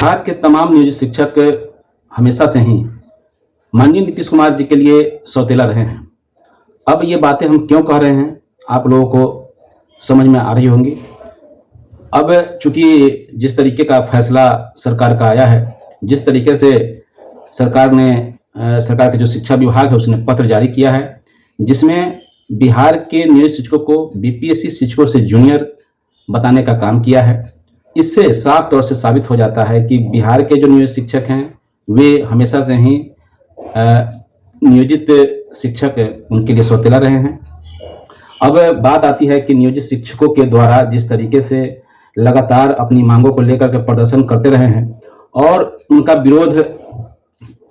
बिहार के तमाम नियोजित शिक्षक हमेशा से ही माननीय नीतीश कुमार जी के लिए सौतेला रहे हैं। अब ये बातें हम क्यों कह रहे हैं, आप लोगों को समझ में आ रही होंगी। अब चूंकि जिस तरीके का फैसला सरकार का आया है, जिस तरीके से सरकार के जो शिक्षा विभाग है उसने पत्र जारी किया है, जिसमें बिहार के नियोजित शिक्षकों को बीपीएससी शिक्षकों से जूनियर बताने का काम किया है। इससे साफ तौर से साबित हो जाता है कि बिहार के जो नियोजित शिक्षक हैं वे हमेशा से ही नियोजित शिक्षक उनके लिए सौतेला रहे हैं। अब बात आती है कि नियोजित शिक्षकों के द्वारा जिस तरीके से लगातार अपनी मांगों को लेकर के प्रदर्शन करते रहे हैं और उनका विरोध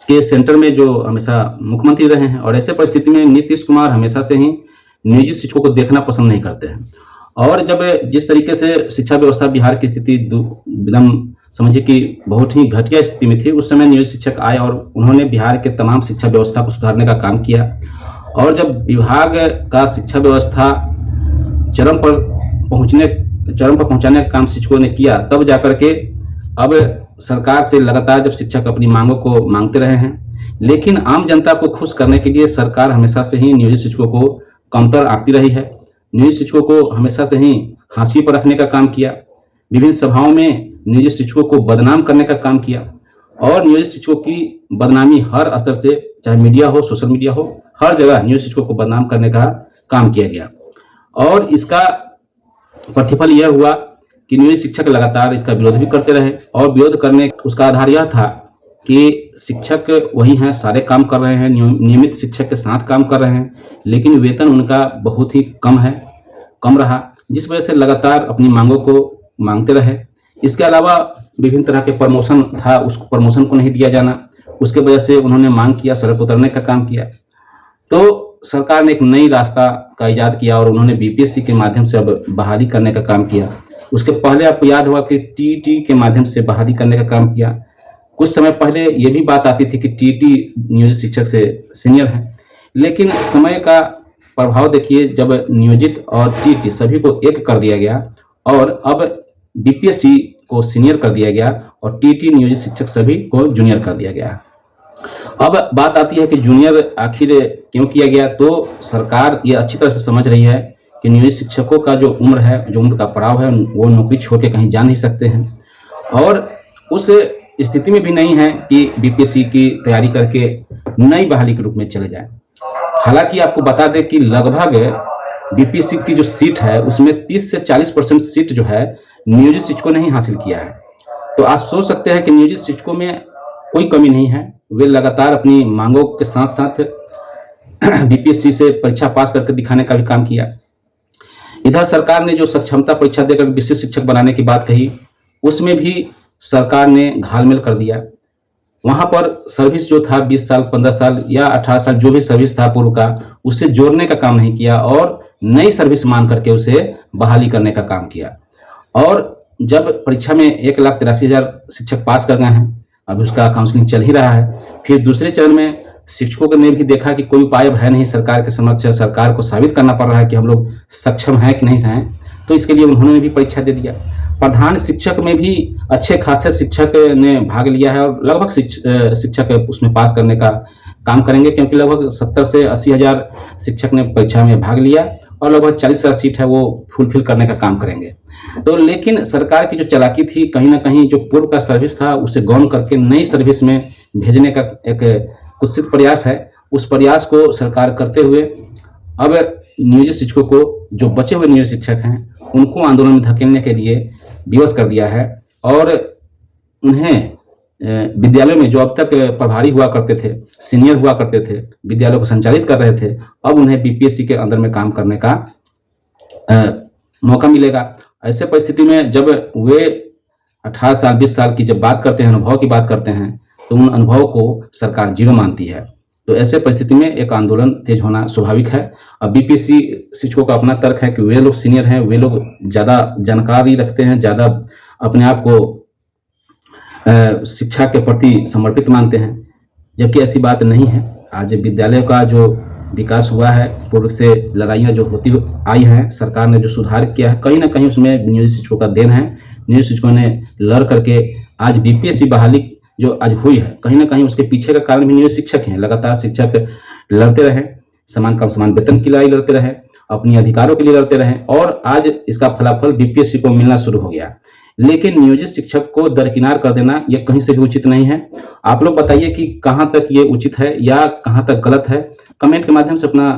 के सेंटर में जो हमेशा मुख्यमंत्री रहे हैं, और ऐसे परिस्थिति में नीतीश कुमार हमेशा से ही नियोजित शिक्षकों को देखना पसंद नहीं करते हैं। और जब जिस तरीके से शिक्षा व्यवस्था बिहार की स्थिति एकदम समझिए कि बहुत ही घटिया स्थिति में थी, उस समय नियोजित शिक्षक आए और उन्होंने बिहार के तमाम शिक्षा व्यवस्था को सुधारने का काम किया। और जब विभाग का शिक्षा व्यवस्था चरम पर पहुंचाने का काम शिक्षकों ने किया, तब जाकर के अब सरकार से लगातार जब शिक्षक अपनी मांगों को मांगते रहे हैं, लेकिन आम जनता को खुश करने के लिए सरकार हमेशा से ही नियोजित शिक्षकों को कमतर आंकती रही है। नियोजित शिक्षकों को हमेशा से ही हाशिए पर रखने का काम किया, विभिन्न सभाओं में नियोजित शिक्षकों को बदनाम करने का काम किया, और नियोजित शिक्षकों की बदनामी हर स्तर से, चाहे मीडिया हो, सोशल मीडिया हो, हर जगह नियोजित शिक्षकों को बदनाम करने का काम किया गया। और इसका प्रतिफल यह हुआ कि नियोजित शिक्षक लगातार इसका विरोध भी करते रहे, और विरोध करने उसका आधार यह था कि शिक्षक वही हैं, सारे काम कर रहे हैं, नियमित शिक्षक के साथ काम कर रहे हैं, लेकिन वेतन उनका बहुत ही कम रहा, जिस वजह से लगातार अपनी मांगों को मांगते रहे। इसके अलावा विभिन्न तरह के प्रमोशन था, उस प्रमोशन को नहीं दिया जाना, उसके वजह से उन्होंने मांग किया, सड़क उतरने का काम किया। तो सरकार ने एक नई रास्ता का इजाद किया और उन्होंने बीपीएससी के माध्यम से अब बहाली करने का काम किया। उसके पहले आपको याद होगा कि टीईटी के माध्यम से बहाली करने का काम किया। कुछ समय पहले ये भी बात आती थी कि टीईटी नियोजित शिक्षक से सीनियर है, लेकिन समय का प्रभाव देखिए, जब नियोजित और टीईटी सभी को एक कर दिया गया और अब बीपीएससी को सीनियर कर दिया गया और टीईटी नियोजित शिक्षक सभी को जूनियर कर दिया गया। अब बात आती है कि जूनियर आखिर क्यों किया गया, तो सरकार ये अच्छी तरह से समझ रही है कि नियोजित शिक्षकों का जो उम्र है, जो उम्र का पड़ाव है, वो नौकरी छोड़ के कहीं जा नहीं सकते हैं, और उस स्थिति में भी नहीं है कि बीपीएससी की तैयारी करके नई बहाली के रूप में चले जाए। हालांकि आपको बता दें कि लगभग बीपीएससी की जो सीट है उसमें 30 से 40% सीट जो है नियोजित शिक्षकों ने ही हासिल किया है। तो आप सोच सकते हैं कि नियोजित शिक्षकों में कोई कमी नहीं है, वे लगातार अपनी मांगों के साथ साथ बीपीएससी से परीक्षा पास करके दिखाने का भी काम किया। इधर सरकार ने जो सक्षमता परीक्षा देकर विशिष्ट शिक्षक बनाने की बात कही, उसमें भी सरकार ने घालमेल कर दिया। वहां पर सर्विस जो था 20 साल, 15 साल या 18 साल जो भी सर्विस था पूर्व का, उसे जोड़ने का काम नहीं किया और नई सर्विस मान करके उसे बहाली करने का काम किया। और जब परीक्षा में 1,83,000 शिक्षक पास कर गए हैं, अभी उसका काउंसलिंग चल ही रहा है, फिर दूसरे चरण में शिक्षकों ने भी देखा कि कोई उपाय है नहीं सरकार के समक्ष, सरकार को साबित करना पड़ रहा है कि हम लोग सक्षम हैं कि नहीं हैं, तो इसके लिए उन्होंने भी परीक्षा दे दिया। प्रधान शिक्षक में भी अच्छे खासे शिक्षक ने भाग लिया है और लगभग शिक्षक उसमें पास करने का काम करेंगे, क्योंकि लगभग 70 से 80,000 शिक्षक ने परीक्षा में भाग लिया और लगभग 40,000 सीट है वो फुलफिल करने का काम करेंगे। तो लेकिन सरकार की जो चालाकी थी, कहीं ना कहीं जो पूर्व का सर्विस था उसे गौण करके नई सर्विस में भेजने का एक कुत्सित प्रयास है। उस प्रयास को सरकार करते हुए अब नियोजित शिक्षकों को, जो बचे हुए नियोजित शिक्षक हैं, उनको आंदोलन में धकेलने के लिए विवश कर दिया है और उन्हें विद्यालय में जो अब तक प्रभारी हुआ करते थे, सीनियर हुआ करते थे, विद्यालय को संचालित कर रहे थे, अब उन्हें बीपीएससी के अंदर में काम करने का मौका मिलेगा। ऐसे परिस्थिति में जब वे 18 साल 20 साल की जब बात करते हैं, अनुभव की बात करते हैं, तो उन अनुभव को सरकार जीरो मानती है। तो ऐसे परिस्थिति में एक आंदोलन तेज होना स्वाभाविक है। अब बीपीएससी शिक्षकों का अपना तर्क है कि वे लोग सीनियर हैं, वे लोग ज़्यादा जानकारी रखते हैं, ज़्यादा अपने आप को शिक्षा के प्रति समर्पित मानते हैं, जबकि ऐसी बात नहीं है। आज विद्यालय का जो विकास हुआ है, पूर्व से लड़ाइयाँ जो होती आई हैं, सरकार ने जो सुधार किया है, कहीं ना कहीं उसमें नियोजित शिक्षकों का देन है। नियोजित शिक्षकों ने लड़ करके आज बीपीएससी बहाली जो आज हुई है, कहीं ना कहीं उसके पीछे का कारण भी नियोजित शिक्षक हैं। लगातार शिक्षक लड़ते रहे, समान काम समान वेतन की लड़ाई लड़ते रहे, अपने अधिकारों के लिए लड़ते रहे, और आज इसका फलाफल बीपीएससी को मिलना शुरू हो गया। लेकिन नियोजित शिक्षक को दरकिनार कर देना यह कहीं से भी उचित नहीं है। आप लोग बताइए कि कहां तक ये उचित है या कहां तक गलत है। कमेंट के माध्यम से अपना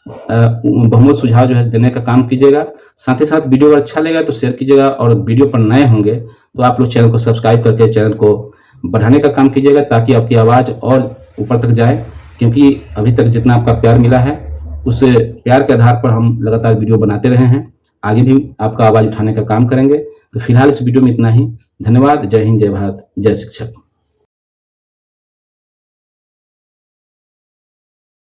बहुमूल्य सुझाव जो है देने का काम कीजिएगा। साथ ही साथ वीडियो अगर अच्छा लगा तो शेयर कीजिएगा, और वीडियो पर नए होंगे तो आप लोग चैनल को सब्सक्राइब करके चैनल को बढ़ाने का काम कीजिएगा, ताकि आपकी आवाज़ और ऊपर तक जाए। क्योंकि अभी तक जितना आपका प्यार मिला है, उस प्यार के आधार पर हम लगातार वीडियो बनाते रहे हैं। आगे भी आपका आवाज़ उठाने का काम करेंगे। तो फिलहाल इस वीडियो में इतना ही। धन्यवाद। जय हिंद, जय भारत, जय शिक्षक।